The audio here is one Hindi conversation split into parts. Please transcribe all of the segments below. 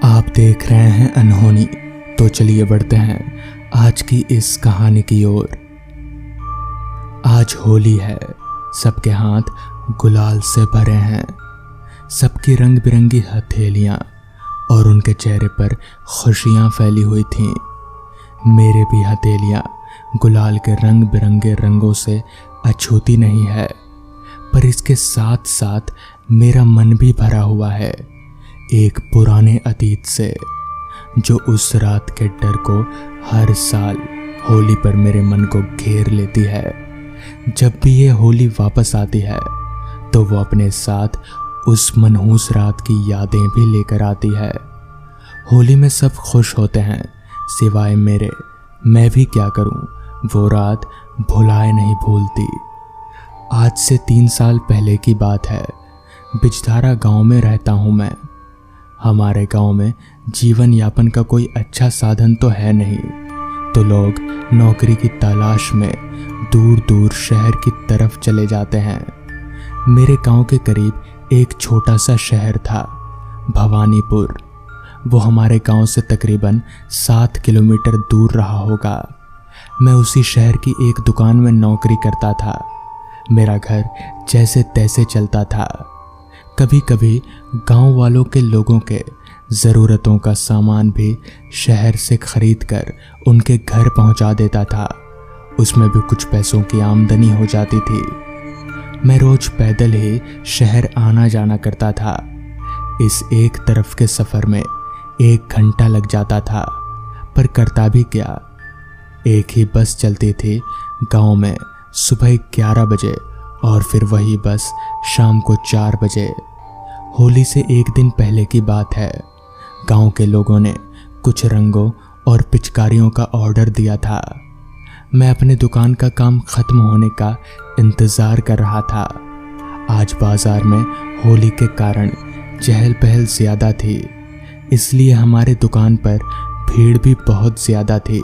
आप देख रहे हैं अनहोनी। तो चलिए बढ़ते हैं आज की इस कहानी की ओर। आज होली है, सबके हाथ गुलाल से भरे हैं, सबकी रंग बिरंगी हथेलियां और उनके चेहरे पर खुशियां फैली हुई थीं। मेरे भी हथेलियां गुलाल के रंग बिरंगे रंगों से अछूती नहीं है, पर इसके साथ साथ मेरा मन भी भरा हुआ है एक पुराने अतीत से, जो उस रात के डर को हर साल होली पर मेरे मन को घेर लेती है। जब भी ये होली वापस आती है तो वो अपने साथ उस मनहूस रात की यादें भी लेकर आती है। होली में सब खुश होते हैं सिवाय मेरे। मैं भी क्या करूं, वो रात भुलाए नहीं भूलती। आज से 3 साल पहले की बात है। बिजधारा गांव में रहता हूं मैं। हमारे गांव में जीवन यापन का कोई अच्छा साधन तो है नहीं, तो लोग नौकरी की तलाश में दूर दूर शहर की तरफ चले जाते हैं। मेरे गांव के करीब एक छोटा सा शहर था, भवानीपुर। वो हमारे गांव से तकरीबन 7 किलोमीटर दूर रहा होगा। मैं उसी शहर की एक दुकान में नौकरी करता था। मेरा घर जैसे तैसे चलता था। कभी कभी गांव वालों के लोगों के ज़रूरतों का सामान भी शहर से खरीद कर उनके घर पहुंचा देता था। उसमें भी कुछ पैसों की आमदनी हो जाती थी। मैं रोज पैदल ही शहर आना जाना करता था। इस एक तरफ के सफ़र में 1 घंटा लग जाता था, पर करता भी क्या। एक ही बस चलती थी गांव में सुबह 11 बजे और फिर वही बस शाम को 4 बजे। होली से 1 दिन पहले की बात है। गांव के लोगों ने कुछ रंगों और पिचकारियों का ऑर्डर दिया था। मैं अपने दुकान का काम खत्म होने का इंतज़ार कर रहा था। आज बाजार में होली के कारण चहल पहल ज़्यादा थी, इसलिए हमारे दुकान पर भीड़ भी बहुत ज़्यादा थी।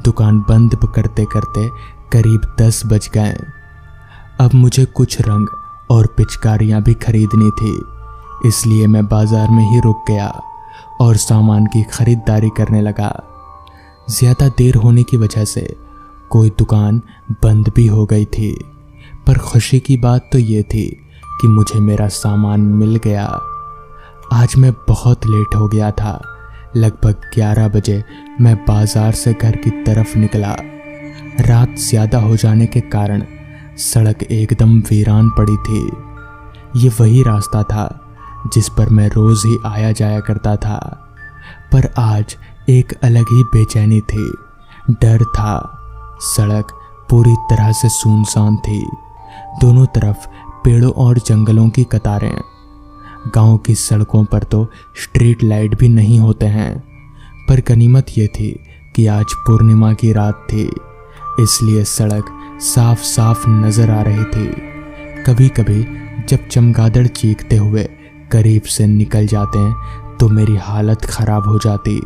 दुकान बंद करते करते करीब 10 बज गए। अब मुझे कुछ रंग और पिचकारियाँ भी खरीदनी थी, इसलिए मैं बाजार में ही रुक गया और सामान की खरीदारी करने लगा। ज़्यादा देर होने की वजह से कोई दुकान बंद भी हो गई थी, पर खुशी की बात तो ये थी कि मुझे मेरा सामान मिल गया। आज मैं बहुत लेट हो गया था। लगभग 11 बजे मैं बाजार से घर की तरफ निकला। रात ज़्यादा हो जाने के कारण सड़क एकदम वीरान पड़ी थी। ये वही रास्ता था जिस पर मैं रोज़ ही आया जाया करता था, पर आज एक अलग ही बेचैनी थी, डर था। सड़क पूरी तरह से सुनसान थी। दोनों तरफ पेड़ों और जंगलों की कतारें। गांव की सड़कों पर तो स्ट्रीट लाइट भी नहीं होते हैं, पर गनीमत ये थी कि आज पूर्णिमा की रात थी, इसलिए सड़क साफ साफ नजर आ रही थी। कभी कभी जब चमगादड़ चीखते हुए करीब से निकल जाते हैं तो मेरी हालत खराब हो जाती।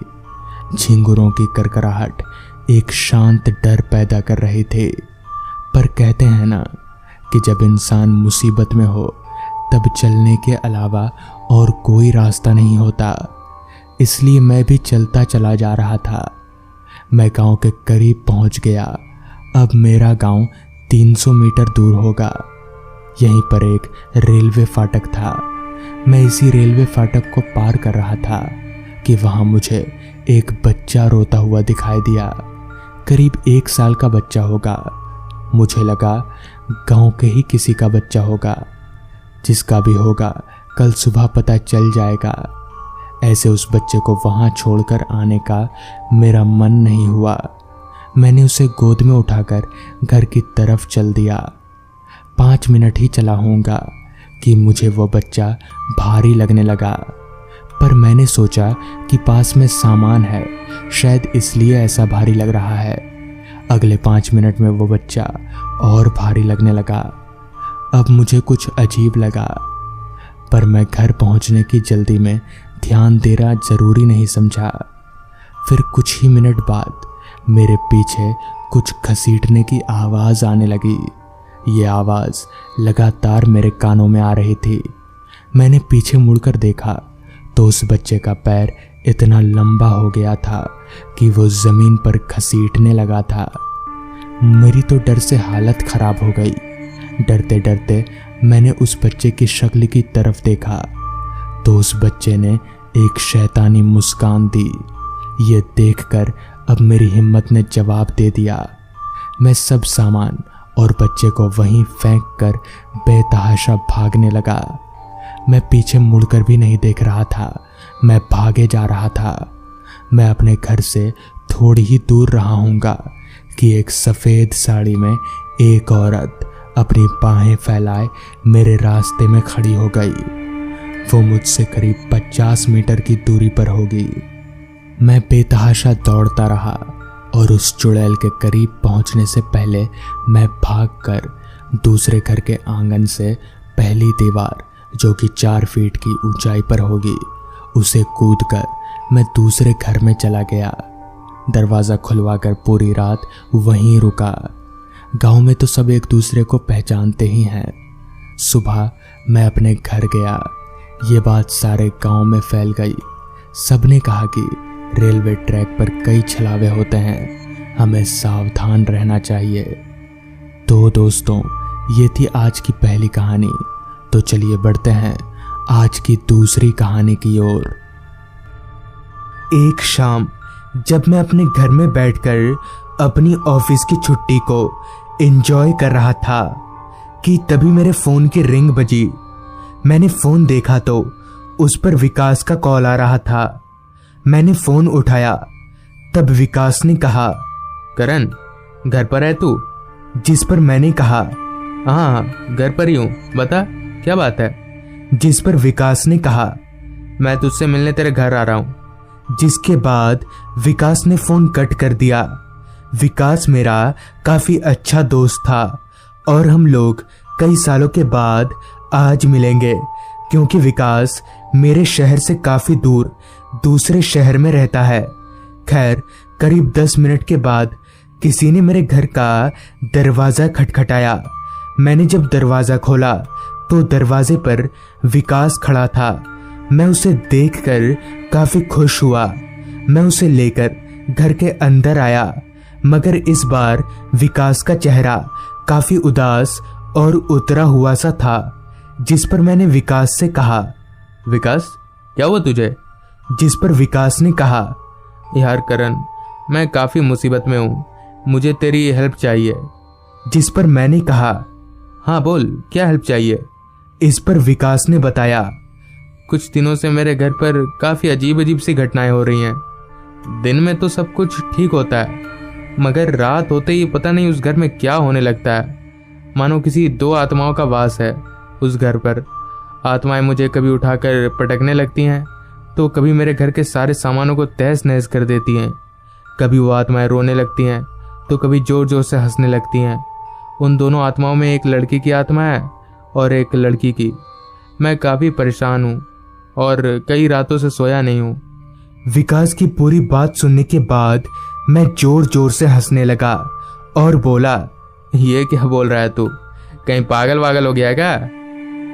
झिंगुरों की करकराहट एक शांत डर पैदा कर रही थी। पर कहते हैं ना कि जब इंसान मुसीबत में हो तब चलने के अलावा और कोई रास्ता नहीं होता। इसलिए मैं भी चलता चला जा रहा था। मैं गांव के करीब पहुंच गया। अब मेरा गांव 300 मीटर दूर होगा। यहीं पर एक रेलवे फाटक था। मैं इसी रेलवे फाटक को पार कर रहा था कि वहां मुझे एक बच्चा रोता हुआ दिखाई दिया। करीब 1 साल का बच्चा होगा। मुझे लगा गांव के ही किसी का बच्चा होगा। जिसका भी होगा कल सुबह पता चल जाएगा। ऐसे उस बच्चे को वहां छोड़कर आने का मेरा मन नहीं हुआ। मैंने उसे गोद में उठाकर घर की तरफ चल दिया। 5 मिनट ही चला होऊंगा कि मुझे वो बच्चा भारी लगने लगा, पर मैंने सोचा कि पास में सामान है, शायद इसलिए ऐसा भारी लग रहा है। अगले 5 मिनट में वो बच्चा और भारी लगने लगा। अब मुझे कुछ अजीब लगा, पर मैं घर पहुंचने की जल्दी में ध्यान देना जरूरी नहीं समझा। फिर कुछ ही मिनट बाद मेरे पीछे कुछ घसीटने की आवाज़ आने लगी। ये आवाज़ लगातार मेरे कानों में आ रही थी। मैंने पीछे मुड़कर देखा तो उस बच्चे का पैर इतना लंबा हो गया था कि वो जमीन पर घसीटने लगा था। मेरी तो डर से हालत खराब हो गई। डरते डरते मैंने उस बच्चे की शक्ल की तरफ देखा तो उस बच्चे ने एक शैतानी मुस्कान दी। ये देखकर अब मेरी हिम्मत ने जवाब दे दिया। मैं सब सामान और बच्चे को वहीं फेंक कर बेतहाशा भागने लगा। मैं पीछे मुड़कर भी नहीं देख रहा था, मैं भागे जा रहा था। मैं अपने घर से थोड़ी ही दूर रहा हूँगा कि एक सफ़ेद साड़ी में एक औरत अपनी बाहें फैलाए मेरे रास्ते में खड़ी हो गई। वो मुझसे करीब 50 मीटर की दूरी पर होगी। मैं बेतहाशा दौड़ता रहा और उस चुड़ैल के करीब पहुंचने से पहले मैं भागकर दूसरे घर के आंगन से पहली दीवार, जो कि 4 फीट की ऊंचाई पर होगी, उसे कूदकर मैं दूसरे घर में चला गया। दरवाज़ा खुलवाकर पूरी रात वहीं रुका। गांव में तो सब एक दूसरे को पहचानते ही हैं। सुबह मैं अपने घर गया। ये बात सारे गांव में फैल गई। सबने कहा कि रेलवे ट्रैक पर कई छलावे होते हैं, हमें सावधान रहना चाहिए। तो दोस्तों, ये थी आज की पहली कहानी। तो चलिए बढ़ते हैं आज की दूसरी कहानी की ओर। एक शाम जब मैं अपने घर में बैठकर अपनी ऑफिस की छुट्टी को एंजॉय कर रहा था कि तभी मेरे फ़ोन की रिंग बजी। मैंने फ़ोन देखा तो उस पर विकास का कॉल आ रहा था। मैंने फ़ोन उठाया तब विकास ने कहा, करण, घर पर है तू? जिस पर मैंने कहा, हाँ, घर पर ही हूँ, बता क्या बात है? जिस पर विकास ने कहा, मैं तुझसे मिलने तेरे घर आ रहा हूँ। जिसके बाद विकास ने फ़ोन कट कर दिया। विकास मेरा काफ़ी अच्छा दोस्त था और हम लोग कई सालों के बाद आज मिलेंगे, क्योंकि विकास मेरे शहर से काफ़ी दूर दूसरे शहर में रहता है। खैर, करीब 10 मिनट के बाद किसी ने मेरे घर का दरवाज़ा खटखटाया। मैंने जब दरवाज़ा खोला तो दरवाजे पर विकास खड़ा था। मैं उसे देखकर काफ़ी खुश हुआ। मैं उसे लेकर घर के अंदर आया, मगर इस बार विकास का चेहरा काफ़ी उदास और उतरा हुआ सा था। जिस पर मैंने विकास से कहा, विकास, क्या हुआ तुझे? जिस पर विकास ने कहा, यार करण, मैं काफ़ी मुसीबत में हूँ, मुझे तेरी हेल्प चाहिए। जिस पर मैंने कहा, हाँ बोल, क्या हेल्प चाहिए? इस पर विकास ने बताया, कुछ दिनों से मेरे घर पर काफ़ी अजीब अजीब सी घटनाएं हो रही हैं। दिन में तो सब कुछ ठीक होता है, मगर रात होते ही पता नहीं उस घर में क्या होने लगता है। मानो किसी 2 आत्माओं का वास है उस घर पर। आत्माएं मुझे कभी उठाकर पटकने लगती हैं तो कभी मेरे घर के सारे सामानों को तहस नहस कर देती हैं। कभी वो आत्माएं रोने लगती हैं तो कभी जोर जोर से हंसने लगती हैं। उन दोनों आत्माओं में एक लड़की की आत्मा है और एक लड़की की। मैं काफ़ी परेशान हूँ और कई रातों से सोया नहीं हूँ। विकास की पूरी बात सुनने के बाद मैं जोर जोर से हंसने लगा और बोला, ये क्या बोल रहा है तू? कहीं पागल वागल हो गया क्या?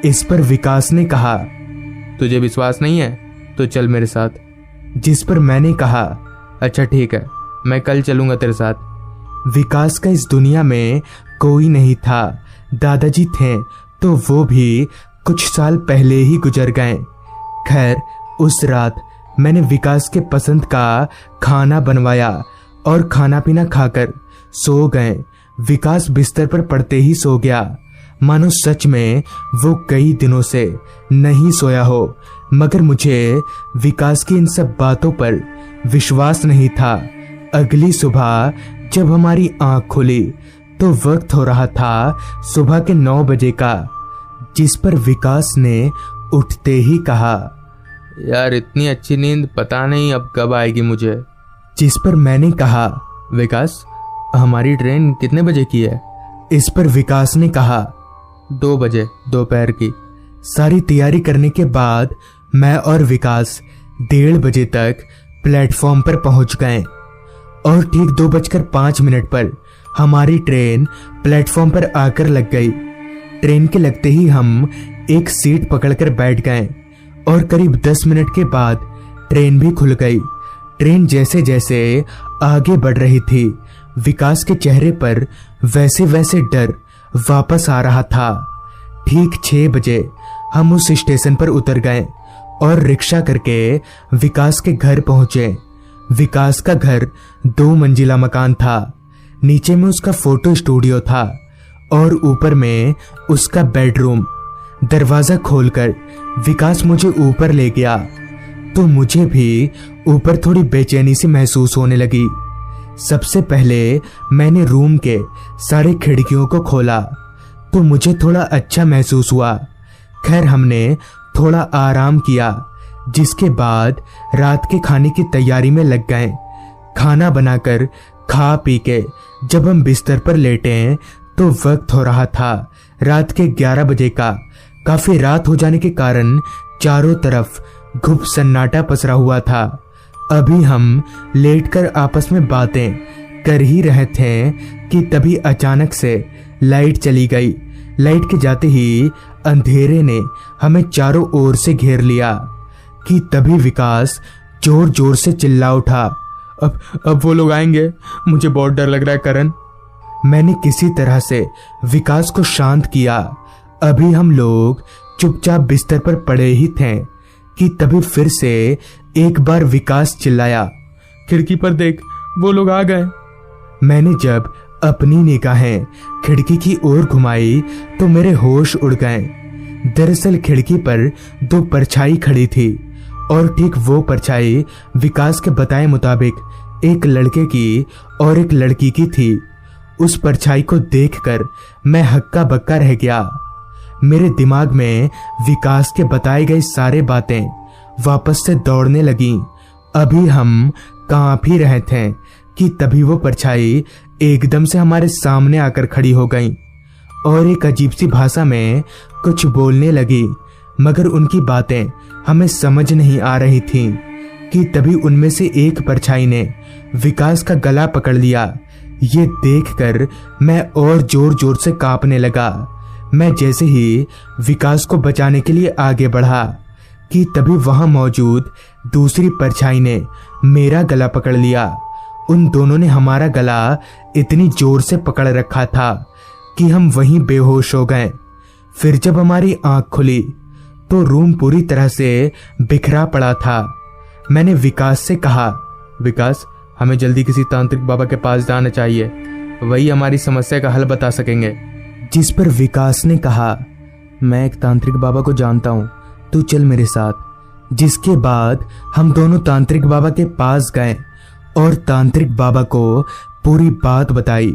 इस पर विकास ने कहा, तुझे विश्वास नहीं है तो चल मेरे साथ। जिस पर मैंने कहा, अच्छा ठीक है, मैं कल चलूंगा तेरे साथ। विकास का इस दुनिया में कोई नहीं था। दादाजी थे तो वो भी कुछ साल पहले ही गुजर गए। खैर, उस रात मैंने विकास के पसंद का खाना बनवाया और खाना पीना खाकर सो गए। विकास बिस्तर पर पड़ते ही सो गया, मानो सच में वो कई दिनों से नहीं सोया हो। मगर मुझे विकास की इन सब बातों पर विश्वास नहीं था। अगली सुबह जब हमारी आंख खुली तो वक्त हो रहा था सुबह के 9 बजे का। जिस पर विकास ने उठते ही कहा, यार इतनी अच्छी नींद पता नहीं अब कब आएगी मुझे। जिस पर मैंने कहा, विकास, हमारी ट्रेन कितने बजे की है? इस पर विकास ने कहा, 2 बजे दोपहर की। सारी तैयारी करने के बाद मैं और विकास 1:30 बजे तक प्लेटफॉर्म पर पहुंच गए और ठीक 2:05 पर हमारी ट्रेन प्लेटफॉर्म पर आकर लग गई। ट्रेन के लगते ही हम एक सीट पकड़कर बैठ गए और करीब 10 मिनट के बाद ट्रेन भी खुल गई। ट्रेन जैसे जैसे आगे बढ़ रही थी, विकास के चेहरे पर वैसे वैसे डर वापस आ रहा था। ठीक 6 बजे हम उस स्टेशन पर उतर गए और रिक्शा करके विकास के घर पहुंचे। विकास का घर 2 मंजिला मकान था। नीचे में उसका फोटो स्टूडियो था और ऊपर में उसका बेडरूम। दरवाजा खोलकर विकास मुझे ऊपर ले गया तो मुझे भी ऊपर थोड़ी बेचैनी सी महसूस होने लगी। सबसे पहले मैंने रूम के सारे खिड़कियों को खोला तो मुझे थोड़ा अच्छा महसूस हुआ। खैर हमने थोड़ा आराम किया, जिसके बाद रात के खाने की तैयारी में लग गए। खाना बनाकर खा पी के जब हम बिस्तर पर लेटे तो वक्त हो रहा था रात के 11 बजे का। काफी रात हो जाने के कारण चारों तरफ गुप सन्नाटा पसरा हुआ था। अभी हम लेटकर आपस में बातें कर ही रहे थे कि तभी अचानक से लाइट चली गई। लाइट के जाते ही अंधेरे ने हमें चारों ओर से घेर लिया कि तभी विकास जोर जोर से चिल्ला उठा, अब वो लोग आएंगे, मुझे बहुत डर लग रहा है करण। मैंने किसी तरह से विकास को शांत किया। अभी हम लोग चुपचाप बिस्तर पर पड़े ही थे कि तभी फिर से एक बार विकास चिल्लाया, खिड़की पर देख, वो लोग आ गए। मैंने जब अपनी निगाहें खिड़की की ओर घुमाई तो मेरे होश उड़ गए। दरअसल खिड़की पर 2 परछाई खड़ी थी और ठीक वो परछाई विकास के बताए मुताबिक एक लड़के की और एक लड़की की थी। उस परछाई को देखकर मैं हक्का बक्का रह गया। मेरे दिमाग में विकास के बताए गए सारे बातें वापस से दौड़ने लगीं। अभी हम कांप ही रहे थे कि तभी वो परछाई एकदम से हमारे सामने आकर खड़ी हो गई और एक अजीब सी भाषा में कुछ बोलने लगी, मगर उनकी बातें हमें समझ नहीं आ रही थीं कि तभी उनमें से एक परछाई ने विकास का गला पकड़ लिया। ये देखकर मैं और जोर जोर से कांपने लगा। मैं जैसे ही विकास को बचाने के लिए आगे बढ़ा कि तभी वहां मौजूद दूसरी परछाई ने मेरा गला पकड़ लिया। उन दोनों ने हमारा गला इतनी जोर से पकड़ रखा था कि हम वहीं बेहोश हो गए। फिर जब हमारी आंख खुली तो रूम पूरी तरह से बिखरा पड़ा था। मैंने विकास से कहा, विकास, हमें जल्दी किसी तांत्रिक बाबा के पास जाना चाहिए, वही हमारी समस्या का हल बता सकेंगे। जिस पर विकास ने कहा, मैं एक तांत्रिक बाबा को जानता हूँ, तू चल मेरे साथ। जिसके बाद हम दोनों तांत्रिक बाबा के पास गए और तांत्रिक बाबा को पूरी बात बताई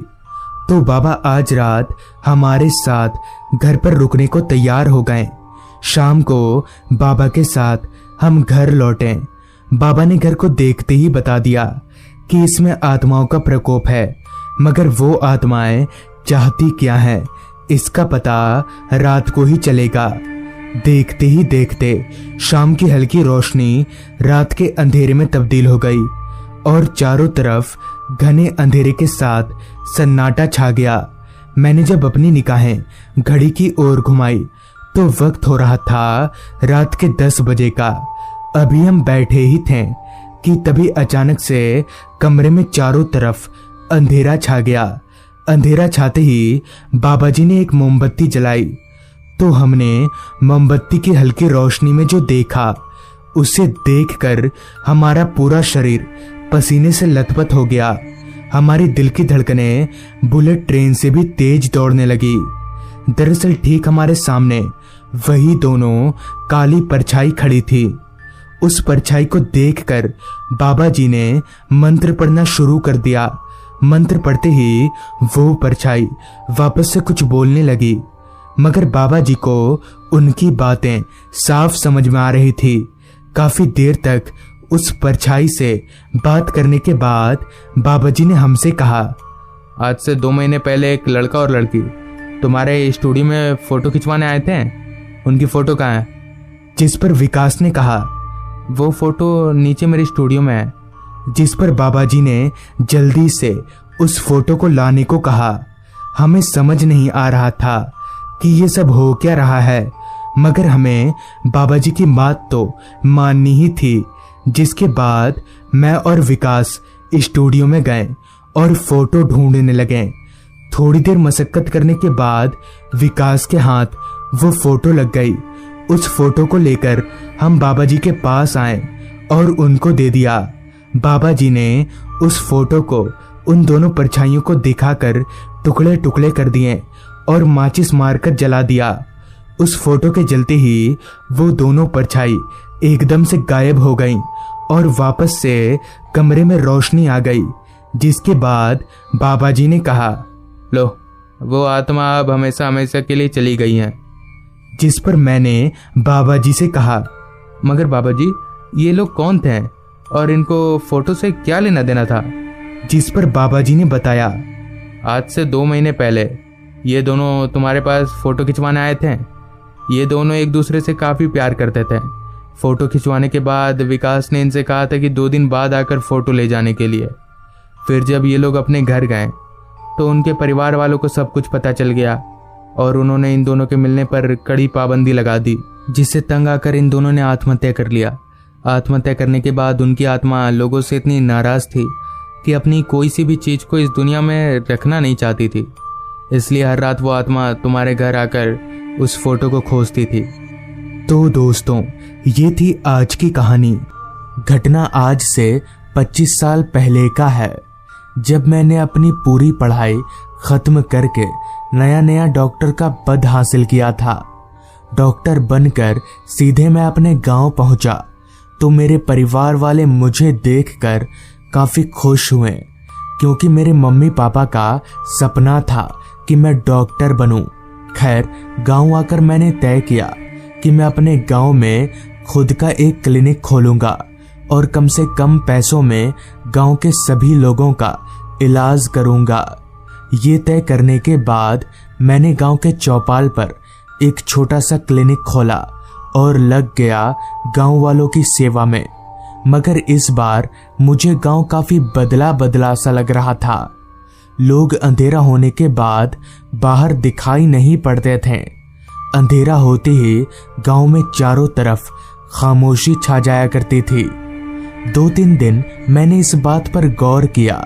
तो बाबा आज रात हमारे साथ घर पर रुकने को तैयार हो गए। शाम को बाबा के साथ हम घर लौटे। बाबा ने घर को देखते ही बता दिया कि इसमें आत्माओं का प्रकोप है, मगर वो आत्माएं चाहती क्या है इसका पता रात को ही चलेगा। देखते ही देखते शाम की हल्की रोशनी रात के अंधेरे में तब्दील हो गई और चारों तरफ घने अंधेरे के साथ सन्नाटा छा गया। मैंने जब अपनी निगाहें घड़ी की ओर घुमाई तो वक्त हो रहा था रात के 10 बजे का। अभी हम बैठे ही थे कि तभी अचानक से कमरे में चारों तरफ अंधेरा छा गया। अंधेरा छाते ही बाबा जी ने एक मोमबत्ती जलाई तो हमने मोमबत्ती की हल्की रोशनी में जो देखा उसे देखकर हमारा पूरा शरीर पसीने से लथपथ हो गया। हमारी दिल की धड़कनें बुलेट ट्रेन से भी तेज दौड़ने लगी। दरअसल ठीक हमारे सामने वही दोनों काली परछाई खड़ी थी। उस परछाई को देखकर बाबा जी ने मंत्र पढ़ना शुरू कर दिया। मंत्र पढ़ते ही वो परछाई वापस से कुछ बोलने लगी, मगर बाबा जी को उनकी बातें साफ समझ में आ रही थी। काफी देर तक उस परछाई से बात करने के बाद बाबा जी ने हमसे कहा, आज से 2 महीने पहले एक लड़का और लड़की तुम्हारे स्टूडियो में फोटो खिंचवाने आए थे, उनकी फोटो कहाँ है? जिस पर विकास ने कहा, वो फोटो नीचे मेरे स्टूडियो में है। जिस पर बाबा जी ने जल्दी से उस फोटो को लाने को कहा। हमें समझ नहीं आ रहा था कि ये सब हो क्या रहा है, मगर हमें बाबा जी की बात तो माननी ही थी। जिसके बाद मैं और विकास स्टूडियो में गए और फोटो ढूंढने लगे। थोड़ी देर मशक्कत करने के बाद विकास के हाथ वो फोटो लग गई। उस फोटो को लेकर हम बाबा जी के पास आए और उनको दे दिया। बाबा जी ने उस फोटो को उन दोनों परछाइयों को दिखाकर टुकड़े टुकड़े कर दिए और माचिस मारकर जला दिया। उस फोटो के जलते ही वो दोनों परछाई एकदम से गायब हो गईं और वापस से कमरे में रोशनी आ गई। जिसके बाद बाबा जी ने कहा, लो, वो आत्मा अब हमेशा हमेशा के लिए चली गई हैं। जिस पर मैंने बाबा जी से कहा, मगर बाबा जी, ये लोग कौन थे और इनको फोटो से क्या लेना देना था? जिस पर बाबा जी ने बताया, आज से 2 महीने पहले ये दोनों तुम्हारे पास फोटो खिंचवाने आए थे। ये दोनों एक दूसरे से काफ़ी प्यार करते थे। फ़ोटो खिंचवाने के बाद विकास ने इनसे कहा था कि 2 दिन बाद आकर फ़ोटो ले जाने के लिए। फिर जब ये लोग अपने घर गए तो उनके परिवार वालों को सब कुछ पता चल गया और उन्होंने इन दोनों के मिलने पर कड़ी पाबंदी लगा दी, जिससे तंग आकर इन दोनों ने आत्महत्या कर लिया। आत्महत्या करने के बाद उनकी आत्मा लोगों से इतनी नाराज़ थी कि अपनी कोई सी भी चीज़ को इस दुनिया में रखना नहीं चाहती थी। इसलिए हर रात वो आत्मा तुम्हारे घर आकर उस फोटो को खोजती थी। तो दोस्तों, ये थी आज की कहानी। घटना आज से 25 साल पहले का है, जब मैंने अपनी पूरी पढ़ाई खत्म करके नया नया डॉक्टर का पद हासिल किया था। डॉक्टर बनकर सीधे मैं अपने गांव पहुंचा तो मेरे परिवार वाले मुझे देखकर काफी खुश हुए, क्योंकि मेरे मम्मी पापा का सपना था कि मैं डॉक्टर बनूं। खैर, गांव आकर मैंने तय किया कि मैं अपने गांव में खुद का एक क्लिनिक खोलूंगा और कम से कम पैसों में गांव के सभी लोगों का इलाज करूंगा। ये तय करने के बाद मैंने गांव के चौपाल पर एक छोटा सा क्लिनिक खोला और लग गया गांव वालों की सेवा में। मगर इस बार मुझे गांव काफी बदला बदला सा लग रहा था। लोग अंधेरा होने के बाद बाहर दिखाई नहीं पड़ते थे। अंधेरा होते ही गांव में चारों तरफ खामोशी छा जाया करती थी। 2-3 दिन मैंने इस बात पर गौर किया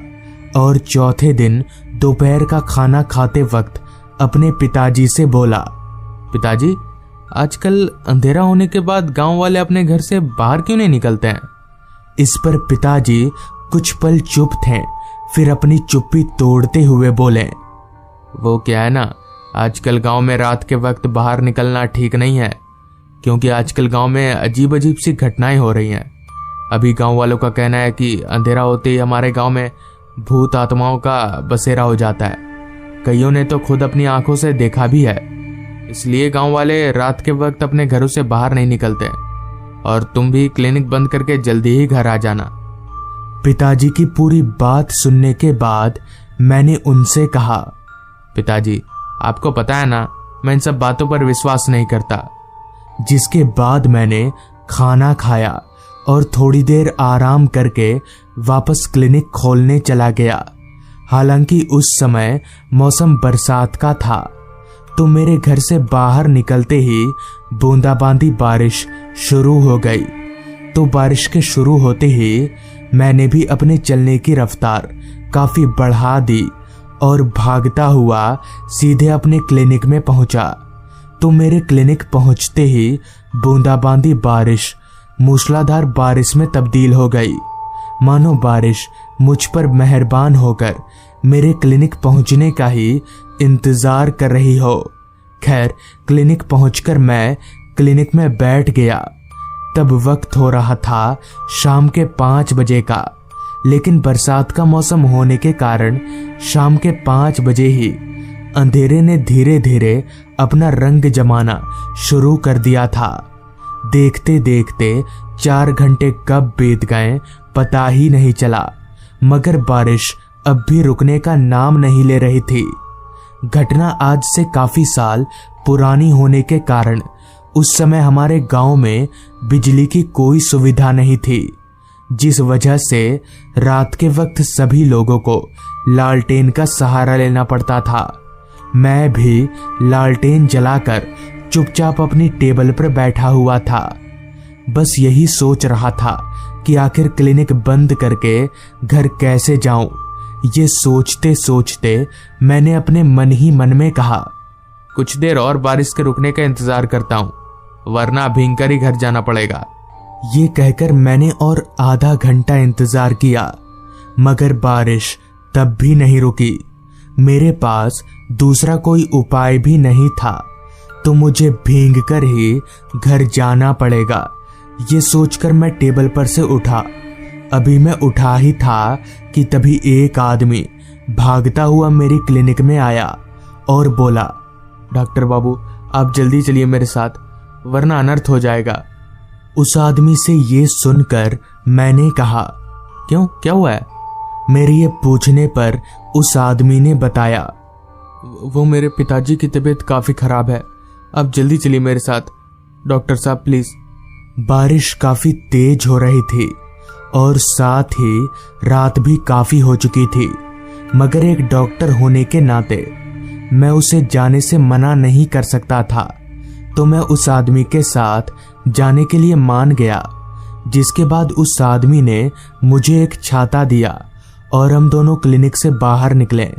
और चौथे दिन दोपहर का खाना खाते वक्त अपने पिताजी से बोला, पिताजी, आजकल अंधेरा होने के बाद गांव वाले अपने घर से बाहर क्यों नहीं निकलते हैं? इस पर पिताजी कुछ पल चुप थे, फिर अपनी चुप्पी तोड़ते हुए बोले, वो क्या है ना, आजकल गांव में रात के वक्त बाहर निकलना ठीक नहीं है, क्योंकि आजकल गांव में अजीब अजीब सी घटनाएं हो रही हैं। अभी गांव वालों का कहना है कि अंधेरा होते ही हमारे गांव में भूत आत्माओं का बसेरा हो जाता है। कईयों ने तो खुद अपनी आंखों से देखा भी है। इसलिए गांव वाले रात के वक्त अपने घरों से बाहर नहीं निकलते। और तुम भी क्लिनिक बंद करके जल्दी ही घर आ जाना। पिताजी की पूरी बात सुनने के बाद मैंने उनसे कहा, पिताजी, आपको पता है ना, मैं इन सब बातों पर विश्वास नहीं करता। जिसके बाद मैंने खाना खाया और थोड़ी देर आराम करके वापस क्लिनिक खोलने चला गया। हालांकि उस समय मौसम बरसात का था, तो मेरे घर से बाहर निकलते ही बूंदाबांदी बारिश शुरू हो गई। तो बारिश के शुरू होते ही मैंने भी अपने चलने की रफ्तार काफी बढ़ा दी और भागता हुआ सीधे अपने क्लिनिक में पहुंचा। तो मेरे क्लिनिक पहुंचते ही बूंदाबांदी बारिश मूसलाधार बारिश में तब्दील हो गई, मानो बारिश मुझ पर मेहरबान होकर मेरे क्लिनिक पहुंचने का ही इंतजार कर रही हो। खैर, क्लिनिक पहुंचकर मैं क्लिनिक में बैठ गया। तब वक्त हो रहा था शाम के 5 बजे का, लेकिन बरसात का मौसम होने के कारण शाम के 5 बजे ही अंधेरे ने धीरे धीरे अपना रंग जमाना शुरू कर दिया था। देखते देखते 4 घंटे कब बीत गए पता ही नहीं चला, मगर बारिश अब भी रुकने का नाम नहीं ले रही थी। घटना आज से काफी साल पुरानी होने के कारण उस समय हमारे गांव में बिजली की कोई सुविधा नहीं थी, जिस वजह से रात के वक्त सभी लोगों को लालटेन का सहारा लेना पड़ता था। मैं भी लालटेन जलाकर चुपचाप अपनी टेबल पर बैठा हुआ था। बस यही सोच रहा था कि आखिर क्लिनिक बंद करके घर कैसे जाऊं। ये सोचते सोचते मैंने अपने मन ही मन में कहा, कुछ देर और बारिश के रुकने का इंतजार करता हूं, वरना भींगकर ही घर जाना पड़ेगा। ये कहकर मैंने और आधा घंटा इंतजार किया, मगर बारिश तब भी नहीं रुकी। मेरे पास दूसरा कोई उपाय भी नहीं था, तो मुझे भींगकर ही घर जाना पड़ेगा। ये सोचकर मैं टेबल पर से उठा। अभी मैं उठा ही था कि तभी एक आदमी भागता हुआ मेरी क्लिनिक में आया और बोला, डॉक्टर बाबू, आप जल्दी चलिए मेरे साथ, वरना अनर्थ हो जाएगा। उस आदमी से ये सुनकर मैंने कहा, क्यों, क्या हुआ है? मेरे ये पूछने पर उस आदमी ने बताया, वो मेरे पिताजी की तबीयत काफी खराब है, आप जल्दी चलिए मेरे साथ, डॉक्टर साहब प्लीज। बारिश काफी तेज हो रही थी और साथ ही रात भी काफी हो चुकी थी, मगर एक डॉक्टर होने के नाते मैं उसे जाने से मना नहीं कर सकता था, तो मैं उस आदमी के साथ जाने के लिए मान गया। जिसके बाद उस आदमी ने मुझे एक छाता दिया और हम दोनों क्लिनिक से बाहर निकले।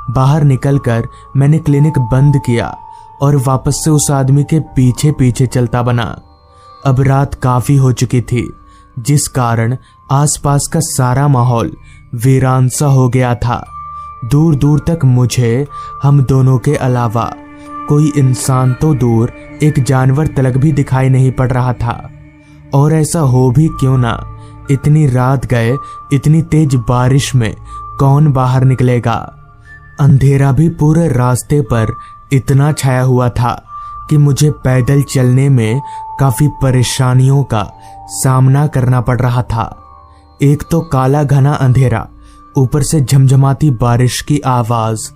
बाहर निकलकर मैंने क्लिनिक बंद किया और वापस से उस आदमी के पीछे पीछे चलता बना। अब रात काफी हो चुकी थी, जिस कारण आसपास का सारा माहौल वीरान सा हो गया था। दूर दूर तक मुझे हम दोनों के अलावा कोई इंसान तो दूर एक जानवर तलक भी दिखाई नहीं पड़ रहा था। और ऐसा हो भी क्यों ना, इतनी रात गए इतनी तेज बारिश में कौन बाहर निकलेगा। अंधेरा भी पूरे रास्ते पर इतना छाया हुआ था कि मुझे पैदल चलने में काफी परेशानियों का सामना करना पड़ रहा था। एक तो काला घना अंधेरा, ऊपर से झमझमाती बारिश की आवाज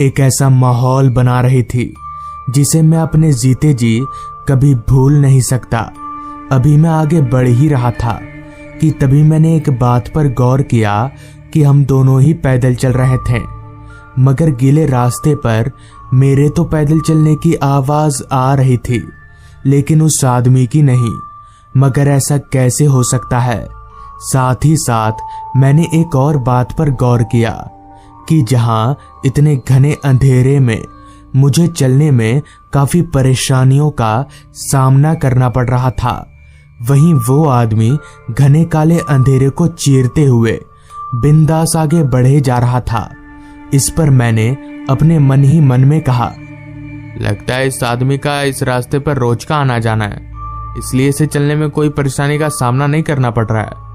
एक ऐसा माहौल बना रही थी जिसे मैं अपने जीते जी कभी भूल नहीं सकता। अभी मैं आगे बढ़ ही रहा था कि तभी मैंने एक बात पर गौर किया कि हम दोनों ही पैदल चल रहे थे, मगर गीले रास्ते पर मेरे तो पैदल चलने की आवाज आ रही थी, लेकिन उस आदमी की नहीं। मगर ऐसा कैसे हो सकता है? साथ ही साथ मैंने एक और बात पर गौर किया कि जहां इतने घने अंधेरे में मुझे चलने में काफी परेशानियों का सामना करना पड़ रहा था, वहीं वो आदमी घने काले अंधेरे को चीरते हुए बिंदास आगे बढ़े जा रहा था। इस पर मैंने अपने मन ही मन में कहा, लगता है इस आदमी का इस रास्ते पर रोज का आना जाना है, इसलिए इसे चलने में कोई परेशानी का सामना नहीं करना पड़ रहा है।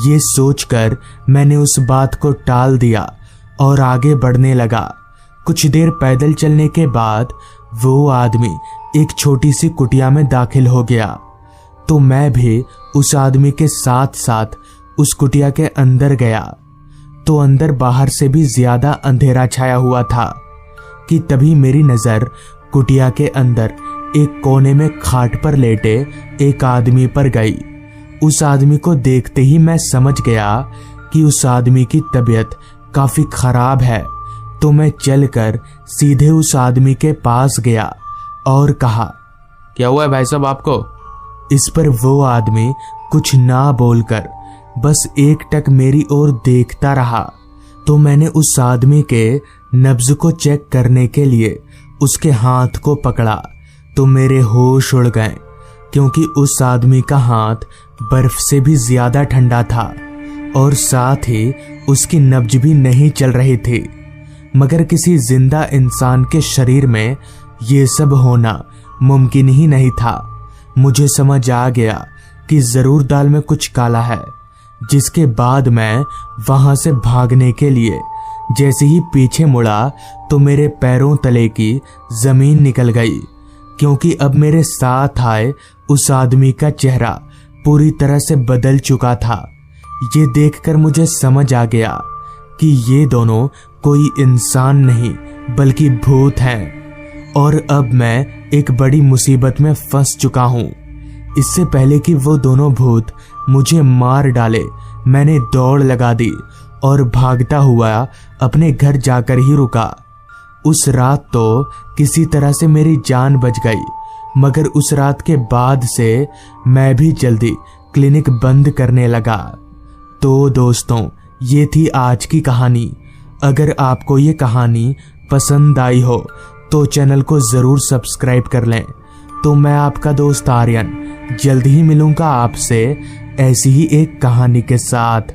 ये सोचकर मैंने उस बात को टाल दिया और आगे बढ़ने लगा। कुछ देर पैदल चलने के बाद वो आदमी एक छोटी सी कुटिया में दाखिल हो गया, तो मैं भी उस आदमी के साथ साथ उस कुटिया के अंदर गया। तो अंदर बाहर से भी ज्यादा अंधेरा छाया हुआ था कि तभी मेरी नजर कुटिया के अंदर एक कोने में खाट पर लेटे एक आदमी पर गई। उस आदमी को देखते ही मैं समझ गया कि उस आदमी की तबीयत काफी खराब है, तो मैं चलकर सीधे उस आदमी के पास गया और कहा, क्या हुआ है भाई साहब आपको? इस पर वो आदमी कुछ ना बोलकर बस एकटक मेरी ओर देखता रहा। तो मैंने उस आदमी के नब्ज को चेक करने के लिए उसके हाथ को पकड़ा, तो मेरे होश उड़ गए, क्योंकि उस आदमी का हाथ बर्फ से भी ज्यादा ठंडा था और साथ ही उसकी नब्ज भी नहीं चल रही थी। मगर किसी जिंदा इंसान के शरीर में ये सब होना मुमकिन ही नहीं था। मुझे समझ आ गया कि जरूर दाल में कुछ काला है। जिसके बाद मैं वहां से भागने के लिए जैसे ही पीछे मुड़ा तो मेरे पैरों तले की जमीन निकल गई, क्योंकि अब मेरे साथ आए उस आदमी का चेहरा पूरी तरह से बदल चुका था। ये देखकर मुझे समझ आ गया कि ये दोनों कोई इंसान नहीं बल्कि भूत हैं, और अब मैं एक बड़ी मुसीबत में फंस चुका हूँ। इससे पहले कि वो दोनों भूत मुझे मार डाले, मैंने दौड़ लगा दी और भागता हुआ अपने घर जाकर ही रुका। उस रात तो किसी तरह से मेरी जान बच गई, मगर उस रात के बाद से मैं भी जल्दी क्लिनिक बंद करने लगा। तो दोस्तों, ये थी आज की कहानी। अगर आपको ये कहानी पसंद आई हो तो चैनल को ज़रूर सब्सक्राइब कर लें। तो मैं आपका दोस्त आर्यन जल्द ही मिलूंगा आपसे ऐसी ही एक कहानी के साथ।